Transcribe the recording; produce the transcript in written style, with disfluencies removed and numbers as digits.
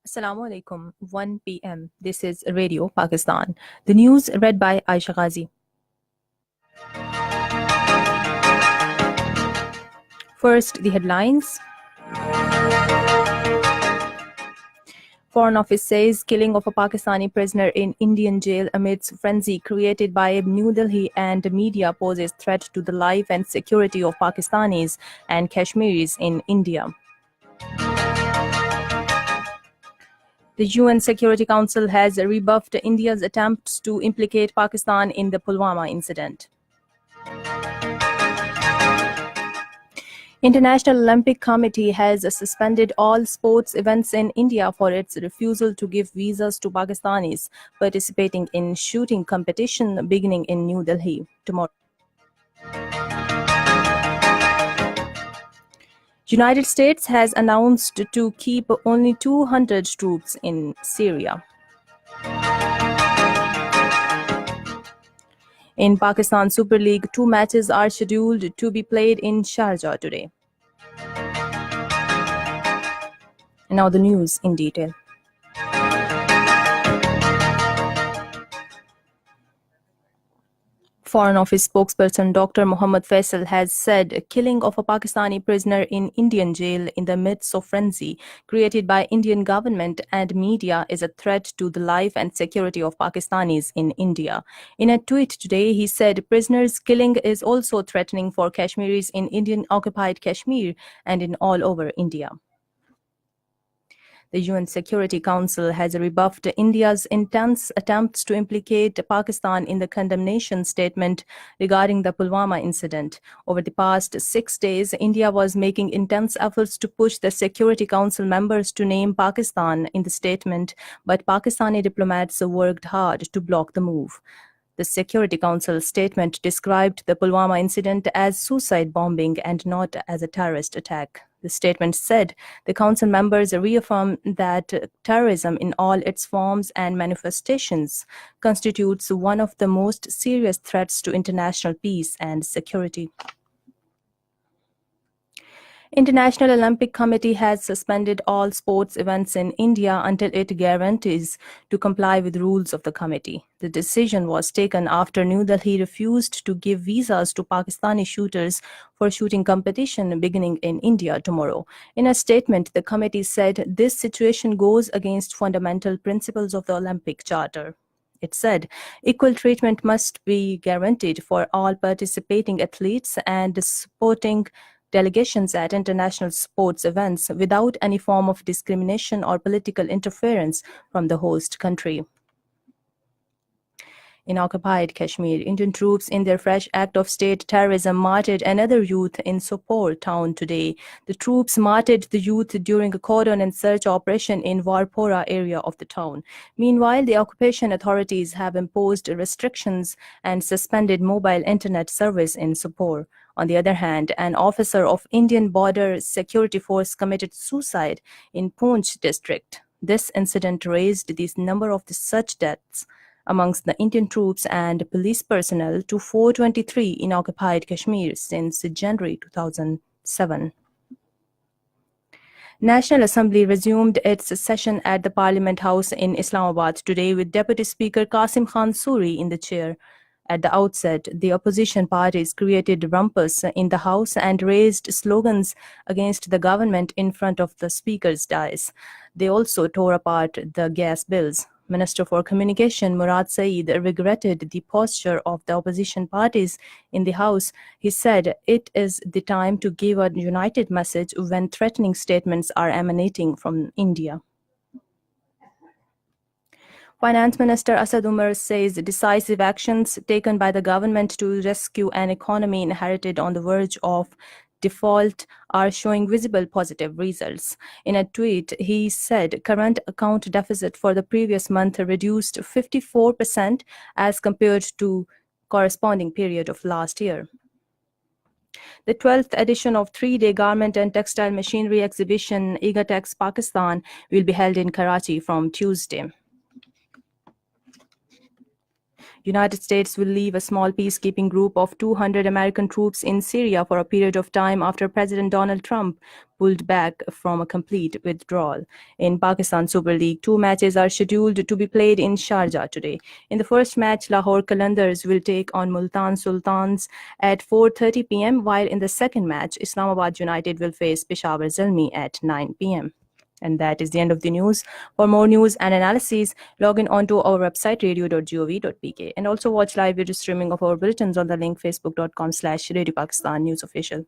Assalamu alaikum, 1 p.m. This is Radio Pakistan. The news read by Aisha Ghazi. First, the headlines. Foreign Office says killing of a Pakistani prisoner in Indian jail amidst frenzy created by New Delhi and media poses threat to the life and security of Pakistanis and Kashmiris in India. The UN Security Council has rebuffed India's attempts to implicate Pakistan in the Pulwama incident. International Olympic Committee has suspended all sports events in India for its refusal to give visas to Pakistanis participating in shooting competition beginning in New Delhi tomorrow. United States has announced to keep only 200 troops in Syria. In Pakistan Super League, 2 matches are scheduled to be played in Sharjah today. And now the news in detail. Foreign Office spokesperson Dr. Mohammad Faisal has said killing of a Pakistani prisoner in Indian jail in the midst of frenzy created by Indian government and media is a threat to the life and security of Pakistanis in India. In a tweet today, he said prisoners' killing is also threatening for Kashmiris in Indian-occupied Kashmir and in all over India. The UN Security Council has rebuffed India's intense attempts to implicate Pakistan in the condemnation statement regarding the Pulwama incident. Over the past 6 days, India was making intense efforts to push the Security Council members to name Pakistan in the statement, but Pakistani diplomats worked hard to block the move. The Security Council statement described the Pulwama incident as suicide bombing and not as a terrorist attack. The statement said the Council members reaffirm that terrorism in all its forms and manifestations constitutes one of the most serious threats to international peace and security. International Olympic Committee has suspended all sports events in India until it guarantees to comply with rules of the committee. The decision was taken after New Delhi refused to give visas to Pakistani shooters for shooting competition beginning in India tomorrow. In a statement, the committee said this situation goes against fundamental principles of the Olympic Charter. It said equal treatment must be guaranteed for all participating athletes and sporting delegations at international sports events without any form of discrimination or political interference from the host country. In occupied Kashmir, Indian troops in their fresh act of state terrorism martyred another youth in Sopore town today. The troops martyred the youth during a cordon and search operation in Warpora area of the town. Meanwhile, the occupation authorities have imposed restrictions and suspended mobile internet service in Sopore. On the other hand, an officer of Indian Border Security Force committed suicide in Poonch district. This incident raised the number of such deaths amongst the Indian troops and police personnel to 423 in occupied Kashmir since January 2007. National Assembly resumed its session at the Parliament House in Islamabad today with Deputy Speaker Qasim Khan Suri in the chair. At the outset, the opposition parties created rumpus in the House and raised slogans against the government in front of the Speaker's dais. They also tore apart the gas bills. Minister for Communication Murad Saeed regretted the posture of the opposition parties in the House. He said it is the time to give a united message when threatening statements are emanating from India. Finance Minister Asad Umar says decisive actions taken by the government to rescue an economy inherited on the verge of default are showing visible positive results. In a tweet, he said current account deficit for the previous month reduced 54% as compared to corresponding period of last year. The 12th edition of 3-day Garment and Textile Machinery Exhibition, IGATEX Pakistan, will be held in Karachi from Tuesday. United States will leave a small peacekeeping group of 200 American troops in Syria for a period of time after President Donald Trump pulled back from a complete withdrawal. In Pakistan Super League, 2 matches are scheduled to be played in Sharjah today. In the first match, Lahore Qalandars will take on Multan Sultans at 4:30 p.m., while in the second match, Islamabad United will face Peshawar Zalmi at 9 p.m. And that is the end of the news. For more news and analyses, log in onto our website radio.gov.pk and also watch live video streaming of our bulletins on the link facebook.com/Radio Pakistan News Official.